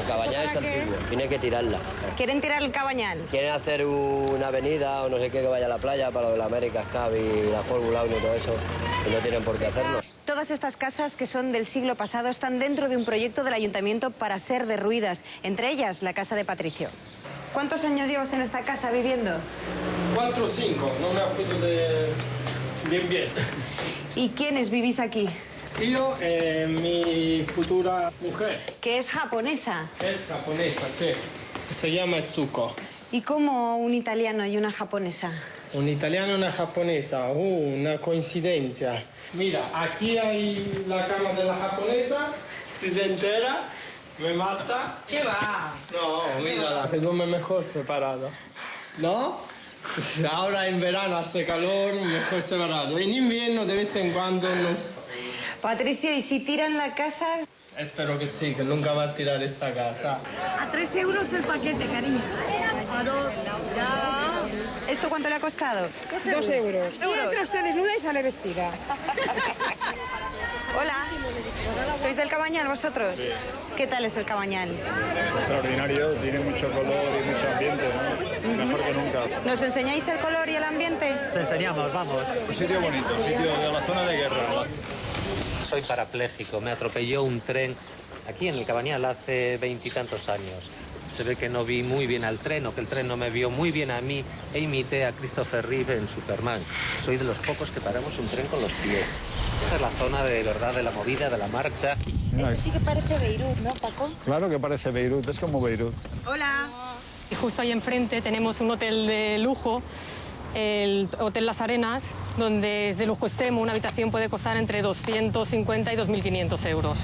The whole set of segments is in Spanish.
Cabañal es antiguo, tiene que tirarla. ¿Quieren tirar el Cabañal? Quieren hacer una avenida o no sé qué que vaya a la playa para lo de la América Cup y la Fórmula 1 y todo eso, y no tienen por qué hacerlo. Todas estas casas que son del siglo pasado están dentro de un proyecto del ayuntamiento para ser derruidas, entre ellas la casa de Patricio. ¿Cuántos años llevas en esta casa viviendo? 4 o 5, no me acuerdo de bien. ¿Y quiénes vivís aquí? Yo, mi futura mujer. Que es japonesa. Es japonesa, sí. Se llama Tsuko. ¿Y cómo un italiano y una japonesa? Un italiano y una japonesa, una coincidencia. Mira, aquí hay la cama de la japonesa, si se entera, me mata. ¿Qué va? No, mírala, se duerme mejor separado. ¿No? Ahora en verano hace calor, mejor separado. En invierno de vez en cuando nos... Patricio, ¿y si tiran la casa? Espero que sí, que nunca va a tirar esta casa. A 3 euros el paquete, cariño. A 2, ya. ¿Esto cuánto le ha costado? 2 euros. Y entra usted desnuda y sale vestida. Hola. ¿Sois del Cabañal vosotros? Sí. ¿Qué tal es el Cabañal? Extraordinario, tiene mucho color y mucho ambiente, ¿no? Mejor que nunca. ¿Nos enseñáis el color y el ambiente? Te enseñamos, vamos. Un sitio bonito, un sitio de la zona de guerra. Soy parapléjico, me atropelló un tren aquí en el Cabañal hace 20 y tantos años. Se ve que no vi muy bien al tren o que el tren no me vio muy bien a mí e imité a Christopher Reeve en Superman. Soy de los pocos que paramos un tren con los pies. Esta es la zona de verdad de la movida, de la marcha. Esto sí que parece Beirut, ¿no, Paco? Claro que parece Beirut, es como Beirut. Hola. Y justo ahí enfrente tenemos un hotel de lujo, el Hotel Las Arenas, donde es de lujo extremo. Una habitación puede costar entre 250 y 2.500 euros.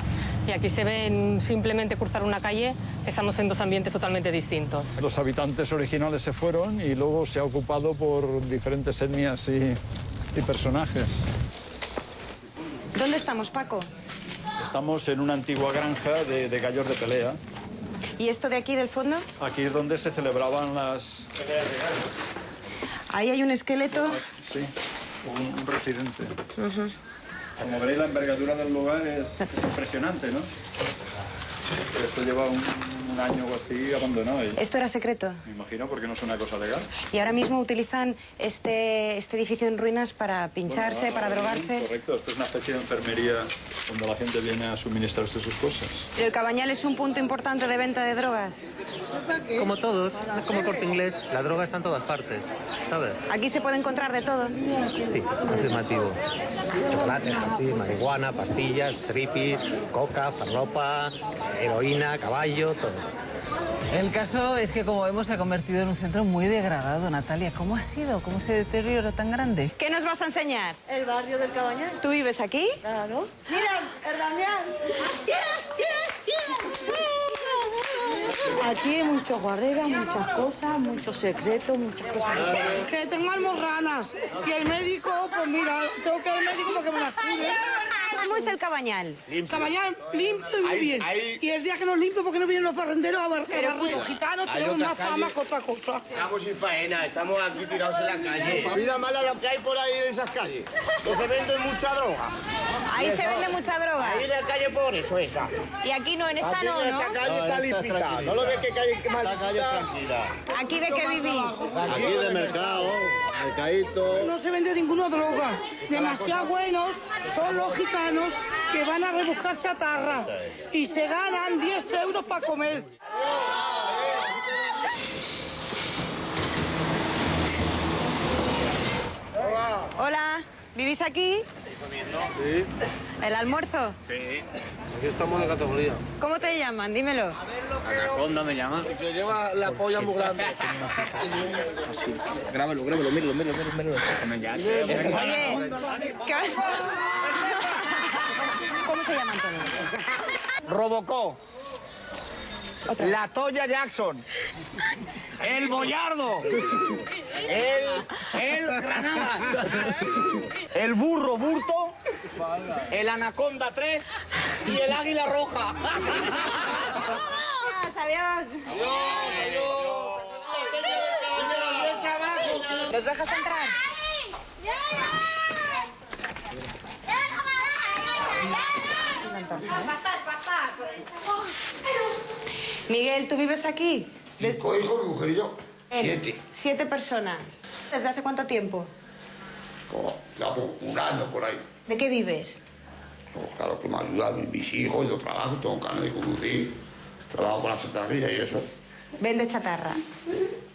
Y aquí se ve simplemente cruzar una calle, estamos en dos ambientes totalmente distintos. Los habitantes originales se fueron y luego se ha ocupado por diferentes etnias y personajes. ¿Dónde estamos, Paco? Estamos en una antigua granja de gallos de pelea. ¿Y esto de aquí del fondo? Aquí es donde se celebraban las peleas de gallos. Ahí hay un esqueleto. Sí, un residente. Como veréis, la envergadura del lugar es impresionante, ¿no? Esto lleva un año o así abandonado. ¿Esto era secreto? Me imagino, porque no es una cosa legal. Y ahora mismo utilizan este edificio en ruinas para pincharse, para drogarse. Correcto, esto es una especie de enfermería donde la gente viene a suministrarse sus cosas. ¿El Cabañal es un punto importante de venta de drogas? Como todos, es como el Corte Inglés, la droga está en todas partes, ¿sabes? ¿Aquí se puede encontrar de todo? Sí, afirmativo. Chocolate, hachís, marihuana, pastillas, tripis, coca, farlopa, heroína, caballo, todo. El caso es que, como vemos, se ha convertido en un centro muy degradado, Natalia. ¿Cómo ha sido? ¿Cómo ese deterioro tan grande? ¿Qué nos vas a enseñar? El barrio del Cabañal. ¿Tú vives aquí? Claro. Mira, el Damián. Aquí hay muchos guarderas, muchas cosas, muchos secretos, muchas cosas. Que tengo almorranas. Y el médico, pues mira, tengo que ir al médico para que me las cure. ¿Cómo es el Cabañal? Cabañal limpio y muy bien. Y el día que no limpio, porque no vienen los barrenderos a barrer. Los gitanos tenemos más fama que otra cosa. Estamos sin faena, estamos aquí tirados en la calle. Vida mala la que hay por ahí en esas calles. Que se vende mucha droga. Ahí se vende mucha droga. Ahí en la calle por eso, esa. Y aquí no, en esta Aquí no, en ¿no? esta calle está limpita. No lo ves que calle más Esta calle es tranquila. ¿Aquí de qué vivís? Aquí de mercado, mercadito. No se vende ninguna droga. Demasiado buenos son los gitanos que van a rebuscar chatarra y se ganan 10 euros para comer. Hola, ¿vivís aquí? Sí. ¿El almuerzo? Sí. Aquí estamos de categoría. ¿Cómo te llaman? Dímelo. Anaconda me llama. El que lleva la polla muy grande. Grábalo, míralo. Oye, ¿cómo se llaman todos? Robocó. La Toya Jackson. El Boyardo. El Granada. El Burro Burto. El Anaconda 3 y el Águila Roja. Adiós. ¿Los dejas entrar? Pasar. Miguel, ¿tú vives aquí? 5 hijos, mi mujer y yo. 7. 7 personas. ¿Desde hace cuánto tiempo? Oh, ya por un año por ahí. ¿De qué vives? Pues claro que me ayudan mis hijos, yo trabajo, tengo carne de conducir, trabajo con la chatarrilla y eso. Vende chatarra.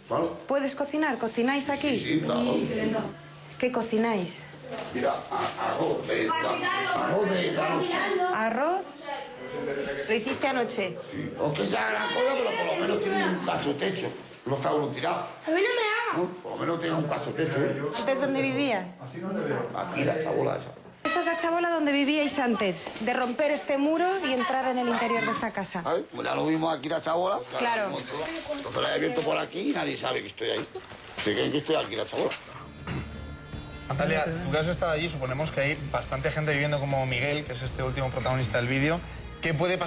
Claro. ¿Puedes cocinar? ¿Cocináis aquí? Sí, claro. ¿Qué cocináis? Mira, arroz de la noche. ¿Arroz? ¿Lo hiciste anoche? Sí. Aunque sea gran cosa, pero por lo menos tiene un cacho techo. No está uno tirado. A mí no me hagas. Por lo menos tenga un cacho techo. ¿Antes dónde vivías? Aquí la chabola esa. Esta es la chabola donde vivíais antes de romper este muro y entrar en el interior de esta casa. ¿Sabes? Como ya lo vimos aquí la chabola. Claro. Entonces la he abierto por aquí y nadie sabe que estoy ahí. Se creen que estoy aquí la chabola. Natalia, tú que has estado allí, suponemos que hay bastante gente viviendo como Miguel, que es este último protagonista del vídeo. ¿Qué puede pasar?